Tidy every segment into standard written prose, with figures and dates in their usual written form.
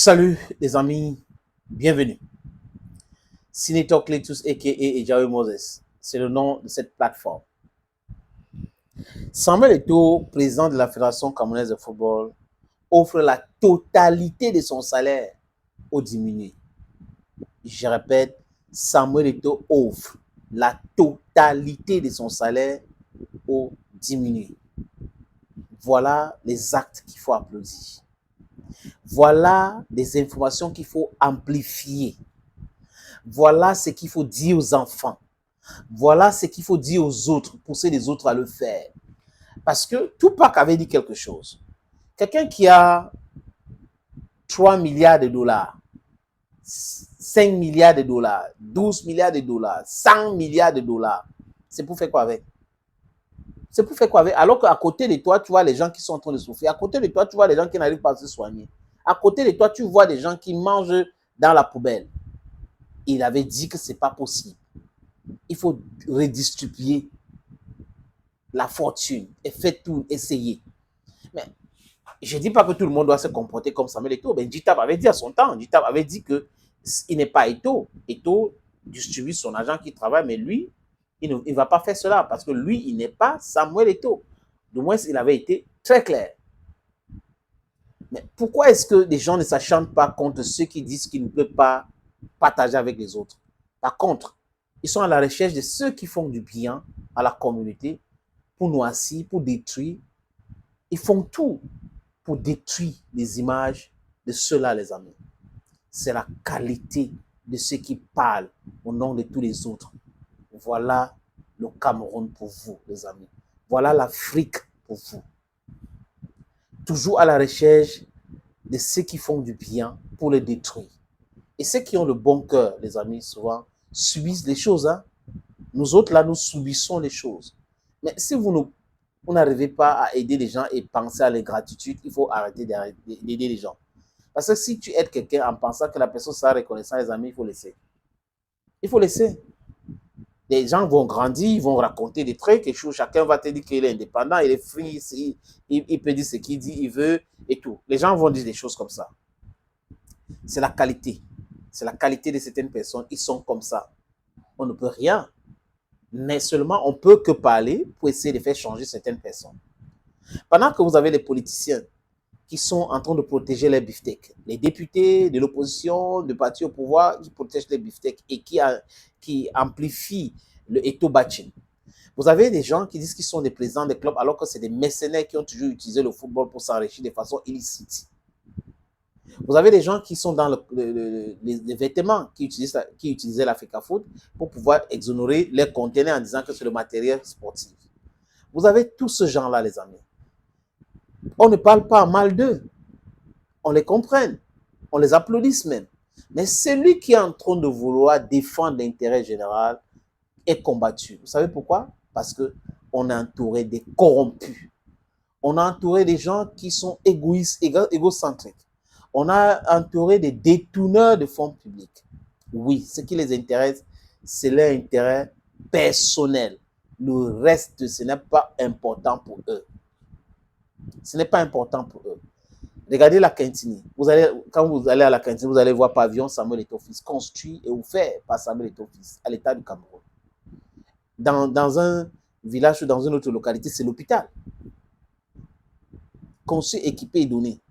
Salut les amis, bienvenue. Senator Cletus aka Ejawe Moses, c'est le nom de cette plateforme. Samuel Eto'o, président de la Fédération camerounaise de football, offre la totalité de son salaire aux diminués. Je répète, Samuel Eto'o offre la totalité de son salaire aux diminués. Voilà les actes qu'il faut applaudir. Voilà des informations qu'il faut amplifier. Voilà ce qu'il faut dire aux enfants. Voilà ce qu'il faut dire aux autres, pousser les autres à le faire. Parce que Tupac avait dit quelque chose. Quelqu'un qui a 3 milliards de dollars, 5 milliards de dollars, 12 milliards de dollars, 100 milliards de dollars, c'est pour faire quoi avec? C'est pour faire quoi avec? Alors qu'à côté de toi, tu vois les gens qui sont en train de souffrir. À côté de toi, tu vois les gens qui n'arrivent pas à se soigner. À côté de toi, tu vois des gens qui mangent dans la poubelle. Il avait dit que ce n'est pas possible. Il faut redistribuer la fortune et faites tout, essayez. Mais je ne dis pas que tout le monde doit se comporter comme Samuel Eto'o. Ben, Djitab avait dit à son temps, Djitab avait dit qu'il n'est pas Eto'o. Eto'o distribue son agent qui travaille, mais lui, il ne va pas faire cela parce que lui, il n'est pas Samuel Eto'o. Du moins, il avait été très clair. Mais pourquoi est-ce que les gens ne s'acharnent pas contre ceux qui disent qu'ils ne peuvent pas partager avec les autres? Par contre, ils sont à la recherche de ceux qui font du bien à la communauté pour noircir, pour détruire. Ils font tout pour détruire les images de ceux-là, les amis. C'est la qualité de ceux qui parlent au nom de tous les autres. Voilà le Cameroun pour vous, les amis. Voilà l'Afrique pour vous. Toujours à la recherche de ceux qui font du bien pour les détruire. Et ceux qui ont le bon cœur, les amis, souvent, subissent les choses. Hein? Nous autres, là, nous subissons les choses. Mais si vous n'arrivez pas à aider les gens et penser à l'ingratitude, il faut arrêter d'aider les gens. Parce que si tu aides quelqu'un en pensant que la personne sera reconnaissante, les amis, il faut laisser. Il faut laisser. Les gens vont grandir, ils vont raconter des trucs, quelque chose, chacun va te dire qu'il est indépendant, il est free, il peut dire ce qu'il dit, il veut et tout. Les gens vont dire des choses comme ça. C'est la qualité. C'est la qualité de certaines personnes. Ils sont comme ça. On ne peut rien. Mais seulement, on ne peut que parler pour essayer de faire changer certaines personnes. Pendant que vous avez les politiciens qui sont en train de protéger les beefsteaks, les députés de l'opposition, de partis au pouvoir qui protègent les beefsteaks et qui amplifient le Eto'o-bashing. Vous avez des gens qui disent qu'ils sont des présidents des clubs alors que c'est des mercenaires qui ont toujours utilisé le football pour s'enrichir de façon illicite. Vous avez des gens qui sont dans les vêtements qui utilisaient l'Africa Food pour pouvoir exonérer les conteneurs en disant que c'est le matériel sportif. Vous avez tous ce genre-là, les amis. On ne parle pas mal d'eux. On les comprenne. On les applaudisse même. Mais celui qui est en train de vouloir défendre l'intérêt général est combattu. Vous savez pourquoi? Parce qu'on est entouré des corrompus. On a entouré des gens qui sont égoïstes, égocentriques. On a entouré des détourneurs de fonds publics. Oui, ce qui les intéresse, c'est leur intérêt personnel. Le reste, ce n'est pas important pour eux. Ce n'est pas important pour eux. Regardez la cantine. Quand vous allez à la cantine, vous allez voir pavillon Samuel Eto'o Fils, construit et offert par Samuel Eto'o Fils à l'État du Cameroun. Dans un village ou dans une autre localité, c'est l'hôpital. Conçu, équipé et donné.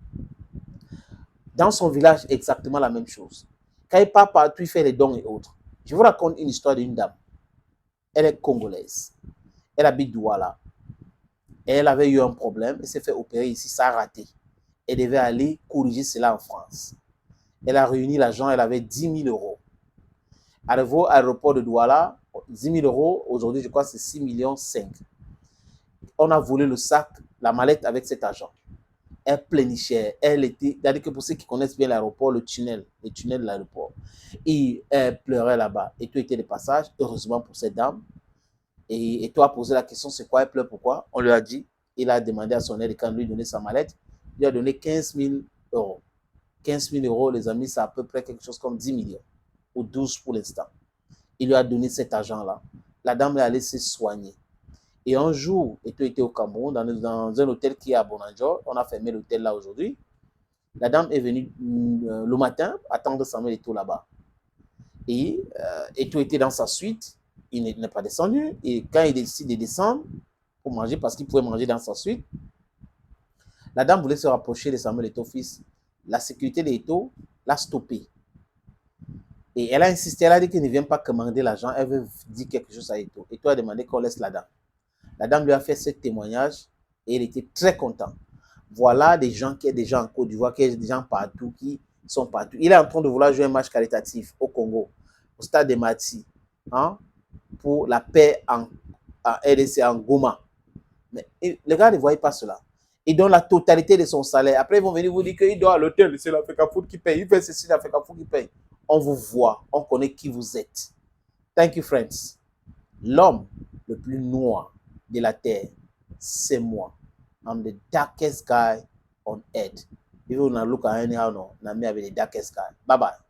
Dans son village, exactement la même chose. Quand il part partout, il fait les dons et autres. Je vous raconte une histoire d'une dame. Elle est congolaise. Elle habite Douala. Et elle avait eu un problème. Elle s'est fait opérer ici, ça a raté. Elle devait aller corriger cela en France. Elle a réuni l'argent, elle avait 10 000 euros. Arrivé à l'aéroport de Douala, 10 000 euros, aujourd'hui je crois que c'est 6,5 millions. On a volé le sac, la mallette avec cet argent. Elle plénichait, elle était, c'est-à-dire que pour ceux qui connaissent bien l'aéroport, le tunnel de l'aéroport, et elle pleurait là-bas. Et tout était de passage, heureusement pour cette dame. Et toi a posé la question, c'est quoi, elle pleure, pourquoi? On lui a dit, il a demandé à son aide quand lui donner sa mallette, il lui a donné 15 000 euros. 15 000 euros, les amis, c'est à peu près quelque chose comme 10 millions, ou 12 pour l'instant. Il lui a donné cet argent-là. La dame est allée se soigner. Et un jour, Eto'o était au Cameroun, dans un hôtel qui est à Bonanjo. On a fermé l'hôtel là aujourd'hui. La dame est venue le matin attendre Samuel Eto'o là-bas. Et Eto'o était dans sa suite. Il n'est pas descendu. Et quand il décide de descendre pour manger, parce qu'il pouvait manger dans sa suite, la dame voulait se rapprocher de Samuel Eto'o fils. La sécurité de Eto'o l'a stoppé. Et elle a insisté, elle a dit qu'elle ne vient pas commander l'argent, elle veut dire quelque chose à Eto'o. Eto'o a demandé qu'on laisse la dame. La dame lui a fait ce témoignage et il était très content. Voilà des gens qui sont déjà en Côte d'Ivoire, qui sont des gens partout, qui sont partout. Il est en train de vouloir jouer un match caritatif au Congo, au stade de Mati, hein, pour la paix en RDC, en Goma. Mais les gars ne voient pas cela. Ils donnent la totalité de son salaire. Après, ils vont venir vous dire qu'il doit à l'hôtel, c'est l'Africa Foot qui paye. Il fait ceci, l'Africa Foot qui paye. On vous voit, on connaît qui vous êtes. Thank you, friends. L'homme le plus noir de la terre, c'est moi. I'm the darkest guy on earth. If you look at anyhow, no, I'm the darkest guy. Bye bye.